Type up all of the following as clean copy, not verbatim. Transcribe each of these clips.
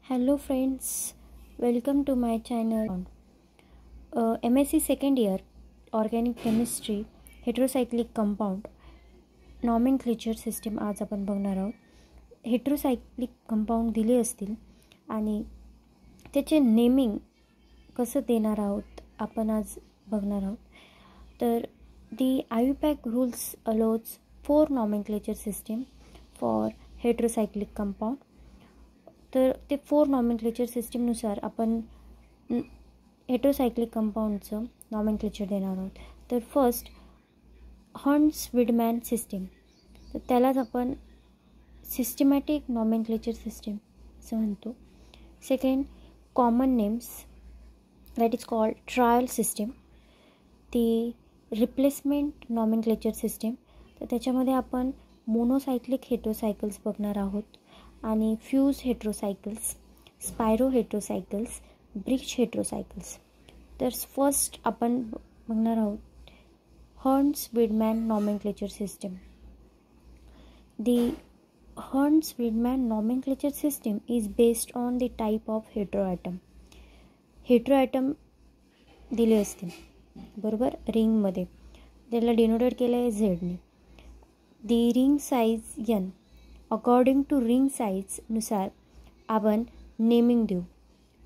Hello friends, welcome to my channel. MSc second year Organic Chemistry Heterocyclic Compound Nomenclature System आज आपण बघणार आहोत. हेटेरोसायक्लिक compound दिले असतील आणि त्याचे नेमिंग कसं देणार आहोत आपण आज बघणार आहोत. तर the IUPAC rules allows 4 nomenclature system for heterocyclic compound. तर ते 4 नॉमेनक्लेचर सिस्टीमनुसार आपण हेटेरोसायक्लिक कंपाऊंडचं नॉमेनक्लेचर देणार आहोत. तर फर्स्ट हर्ट्झ-वीडमॅन सिस्टीम, तर त्यालाच आपण सिस्टमॅटिक नॉमेनक्लेचर सिस्टीम असं म्हणतो. Second common names, that is called trial system. ती रिप्लेसमेंट नॉमेनक्लेचर सिस्टीम, तर त्याच्यामध्ये आपण मोनोसायक्लिक हेटेरोसायकल्स बघणार आहोत आणि फ्यूज हेटेरोसायकल्स, स्पायरो हेटेरोसायकल्स, ब्रिच हेटेरोसायकल्स. तर फर्स्ट आपण बघणार आहोत Hantzsch Widman nomenclature system. The Hantzsch Widman nomenclature system is based on the type of heteroatom. Heteroatom दिले असतील बरोबर रिंगमध्ये, त्याला डिनोटेड केलं आहे झेडने. The ring size N, according to ring साईजनुसार आपण नेमिंग देऊ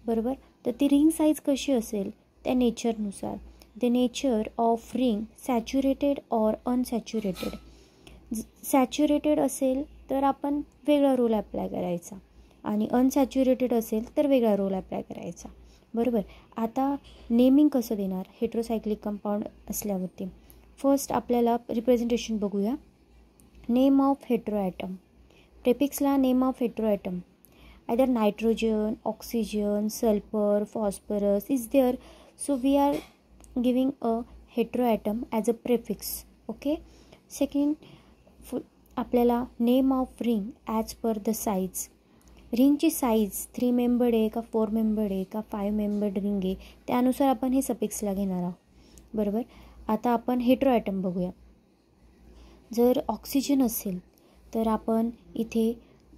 बरोबर. तर ती रिंग साईज कशी असेल त्या नेचरनुसार. The nature of ring saturated or unsaturated. Saturated असेल तर आपण वेगळा रूल अप्लाय करायचा आणि अनसॅच्युरेटेड असेल तर वेगळा रूल अप्लाय करायचा बरोबर. आता नेमिंग कसं देणार हेटेरोसायक्लिक कंपाऊंड असल्यावरती. फर्स्ट आपल्याला रिप्रेझेंटेशन बघूया. Name of heteroatom. प्रेफिक्सला name of heteroatom either nitrogen, oxygen, sulphur, phosphorus is there, so we are giving a heteroatom as a prefix. Okay. Second आपल्याला name of ring as per the size. रिंगची size 3 membered आहे का 4 membered आहे का 5 membered ring आहे त्यानुसार आपण हे सफिक्सला घेणार आहोत बरोबर. आता आपण हेटेरोॲटम बघूया. जर ऑक्सिजन असेल तर आपण इथे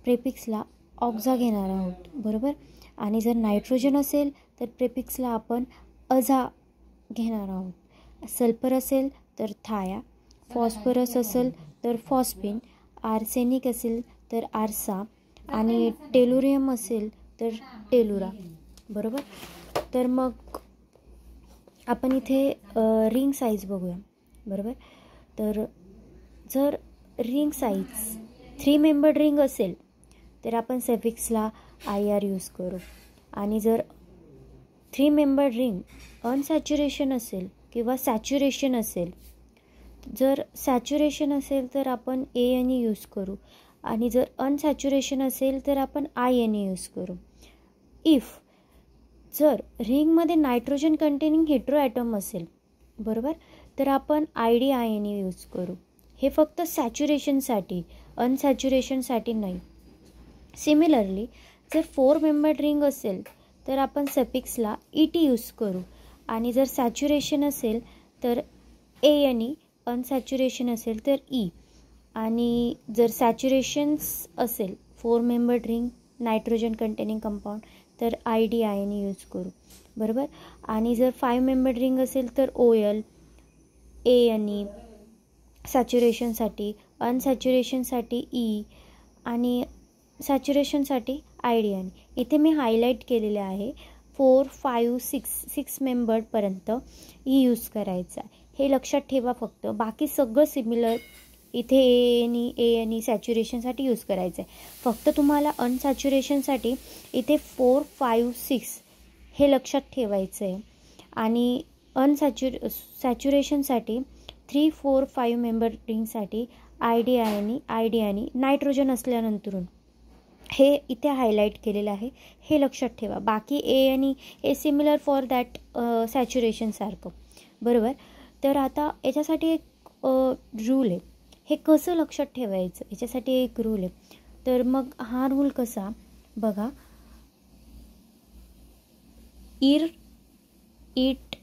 प्रेफिक्सला ऑक्झा घेणार आहोत बरोबर. आणि जर नायट्रोजन असेल तर प्रेफिक्सला आपण अझा घेणार आहोत. सल्फर असेल तर थाया, फॉस्फरस असेल तर फॉस्फिन, आर्सेनिक असेल तर आर्सा आणि टेलुरियम असेल तर टेलुरा बरोबर. तर मग आपण इथे रिंग साईज बघूया बरोबर. तर जर रिंग साईज 3 मेंबर्ड रिंग असेल तर आपण सफिक्सला IR यूज करू. आणि जर 3 मेंबर्ड रिंग अनसॅच्युरेशन असेल किंवा सॅच्युरेशन असेल, जर सॅच्युरेशन असेल तर आपण ANE यूज करू आणि जर अनसॅच्युरेशन असेल तर आपण INE यूज करू. इफ जर रिंगमध्ये नायट्रोजन कंटेनिंग हेटेरोॲटम असेल बरोबर तर आपण IDINE यूज करू. हे फक्त सॅच्युरेशनसाठी, अनसॅच्युरेशनसाठी नाही. सिमिलरली जर 4 मेंबर्ड रिंग असेल तर आपण सफिक्सला ET यूज करू आणि जर सॅच्युरेशन असेल तर ANE, अनसॅच्युरेशन असेल तर E. आणि जर सॅच्युरेशन्स असेल 4 membered ring nitrogen containing compound तर IDINE यूज करू बरोबर. आणि जर 5 मेंबर्ड रिंग असेल तर OL, ANE सॅच्युरेशनसाठी, अनसॅच्युरेशनसाठी E आणि सॅच्युरेशनसाठी IDINE. इथे मी हायलाईट केलेले आहे 4, 5, 6 मेंबर्डपर्यंत E यूज करायचा. हे लक्षात ठेवा फक्त. बाकी सगळं सिमिलर इथे ANE सॅच्युरेशनसाठी यूज करायचं आहे. फक्त तुम्हाला अनसॅच्युरेशनसाठी इथे 4, 5, 6 हे लक्षात ठेवायचं आहे. आणि सॅच्युरेशनसाठी 3, 4, 5 मेंबर रिंगसाठी IDINE नायट्रोजन असल्यानंतरून हे इथे हायलाईट केलेलं आहे. हे लक्षात ठेवा. बाकी ANE हे सिमिलर फॉर दॅट सॅच्युरेशनसारखं बरोबर. तर आता याच्यासाठी एक रूल आहे. हे कसं लक्षात ठेवायचं याच्यासाठी एक रूल आहे. तर मग हा रूल कसा बघा. इर, इट,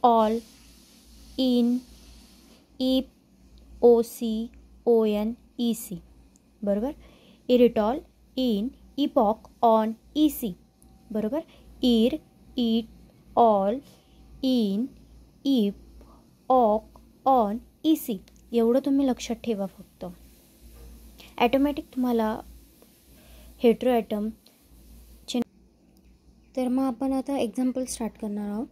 ऑल, इन, इप, OC, ON, EC बरोबर. इरिटॉल, इन, इपॉक ऑन EC, बरोबर. इर, इट, ऑल, इन, इप, ऑक, ऑन, EC एवढं तुम्ही लक्षात ठेवा फक्त. ॲटोमॅटिक तुम्हाला हेट्रोॲटम. तर मग आपण आता एक्झाम्पल स्टार्ट करणार आहोत.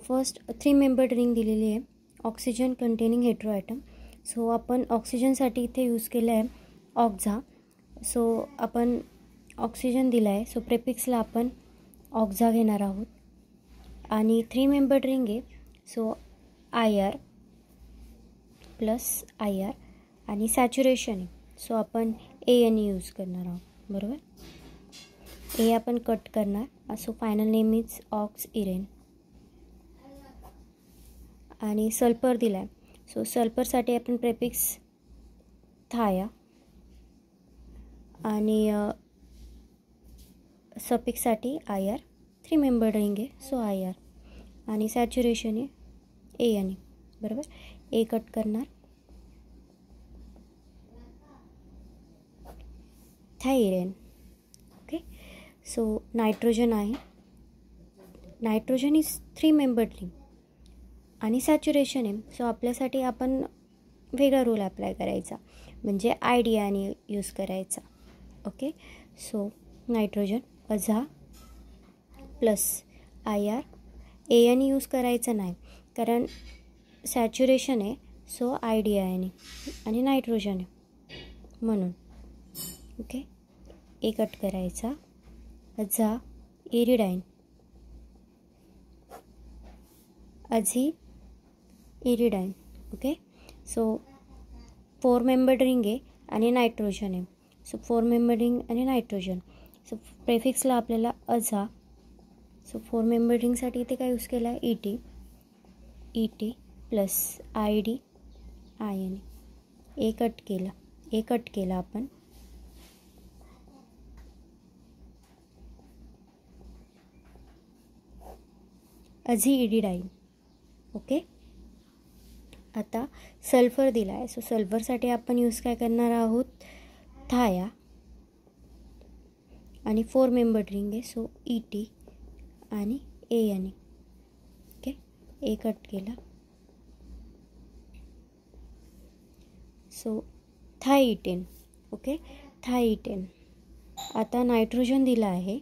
फर्स्ट 3 मेंबर्ड रिंग दिलेली आहे, ऑक्सिजन कंटेनिंग हेट्रोॲटम. सो आपण ऑक्सिजनसाठी इथे यूज केलं आहे ऑक्झा. सो आपण ऑक्सिजन दिला आहे, सो प्रेफिक्सला आपण ऑक्झा घेणार आहोत. आणि 3 मेंबर्ड रिंग आहे, सो IR प्लस IR. आणि सॅच्युरेशन आहे, सो आपण AN यूज करणार आहोत, बरोबर. ए आपण कट करणार, so final name is oxirane. आणि सल्फर दिला आहे, सो सल्फरसाठी आपण प्रेफिक्स थाया. आणि सफिक्ससाठी IR. 3 मेंबर्ड रिंग आहे, सो IR. आणि सॅच्युरेशन आहे AN आहे, बरोबर. ए कट करणार, थायरेन. ओके. सो नायट्रोजन आहे, नायट्रोजन इज 3 मेंबर्ड रिंग आणि सॅच्युरेशन आहे. सो आपल्यासाठी आपण वेगळा रूल अप्लाय करायचा, म्हणजे IDN यूज करायचा. Okay. So nitrogen aza plus IR. AN use करायचं नाही कारण सॅच्युरेशन आहे, सो IDN आहे आणि नायट्रोजन आहे म्हणून. ओके. ए कट करायचा, Azha इरिडाईन, अझी इरिडाईन. Okay. So 4 membered ring आहे आणि नायट्रोजन आहे, सो 4 मेंबर्ड रिंग आणि नायट्रोजन. सो प्रेफिक्सला आपल्याला अझा. सो 4 मेंबर्ड रिंगसाठी इथे काय यूज केला आहे ET plus ID IN. A cut केला आपण, अझी इरिडाईन. ओके. आता सल्फर दिला आहे, सो सल्फरसाठी आपण यूज काय करणार आहोत, थाया. आणि 4 मेंबर्ड रिंग आहे, सो ET आणि AN. ओके. ए कट केला, सो थायइटेन. ओके. थायइटेन. आता नायट्रोजन दिला आहे,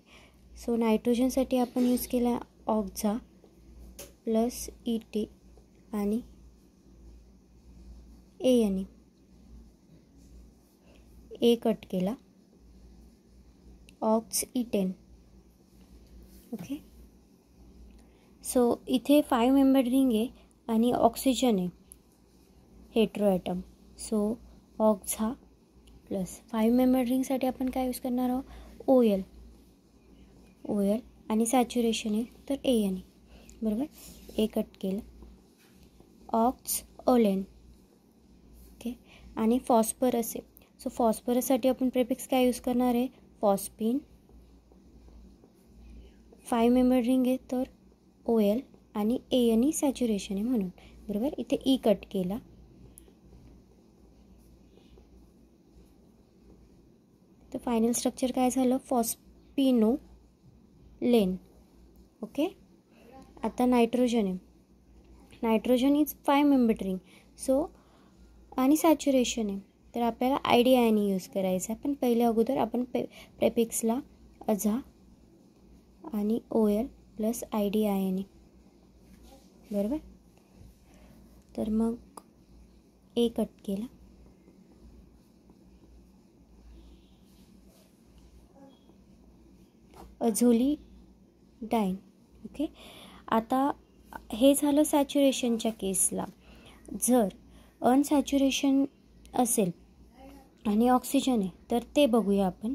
सो नायट्रोजनसाठी आपण यूज केला ऑक्झा प्लस ET आणि AN. ए कट केला, ऑक्स इटेन. ओके. सो इथे 5 मेंबर्ड रिंग आहे आणि ऑक्सिजन आहे हेट्रोॲटम, सो ऑक्झा प्लस 5 मेंबर्ड रिंगसाठी आपण काय यूज करणार आहोत, OL आणि सॅच्युरेशन आहे तर AN, बरोबर. ए कट केलं, ऑक्स ओलेन. ओके. आणि फॉस्फरस आहे, सो फॉस्फरससाठी आपण प्रेफिक्स काय यूज करणार आहे, फॉस्फिन. 5 मेंबर्ड रिंग आहे तर OL आणि AN सॅच्युरेशन आहे म्हणून, बरोबर. इथे ई कट केला, तर फायनल स्ट्रक्चर काय झालं, फॉस्फिनोलेन. ओके. आता नायट्रोजन आहे, nitrogen is 5 membered ring, so आणि सॅच्युरेशन आहे तर आपल्याला IDN यूज करायचं आहे. पण पहिल्या अगोदर आपण प्रेफिक्सला अझा आणि OL प्लस IDN, बरोबर. तर मग ए कट केला, अझोली डाईन. ओके. आता हे झालं सॅच्युरेशनच्या केसला. जर अनसॅच्युरेशन असेल आणि ऑक्सिजन आहे तर ते बघूया आपण.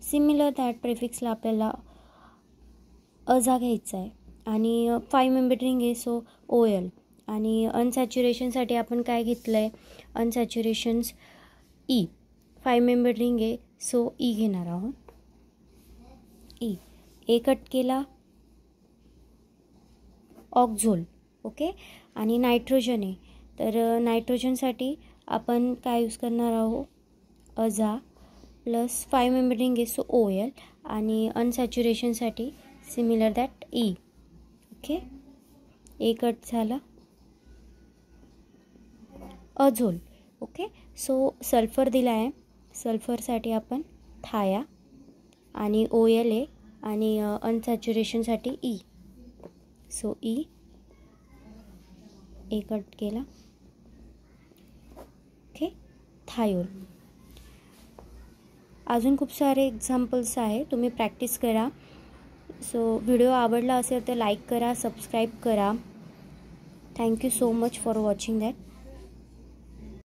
सिमिलर दॅट प्रेफिक्सला आपल्याला अझा घ्यायचा आहे आणि 5 मेंबर्ड रिंग आहे, सो OL. आणि अनसॅच्युरेशनसाठी आपण काय घेतलं आहे, अनसॅच्युरेशन्स E. 5 मेंबर्ड रिंग आहे, सो E घेणार आहोत, E. ए कट केला, ऑक्झोल. ओके. आणि नायट्रोजन आहे तर नायट्रोजनसाठी आपण काय यूज करणार आहोत, अझा प्लस 5 मेम्ब्रेन गॅस सो OL आणि अनसॅच्युरेशनसाठी similar that E. Okay, A cut झाला. अझोल. ओके, सो सल्फर दिला आहे. सल्फरसाठी आपण थाया आणि OL आहे आणि अनसॅच्युरेशनसाठी E. सो E ए कट केला. Okay, thiol. अजून खूप सारे एक्झाम्पल्स आहे, तुम्ही प्रॅक्टिस करा. सो व्हिडिओ आवडला असेल तर लाईक करा, सबस्क्राईब करा. Thank you so much for watching that.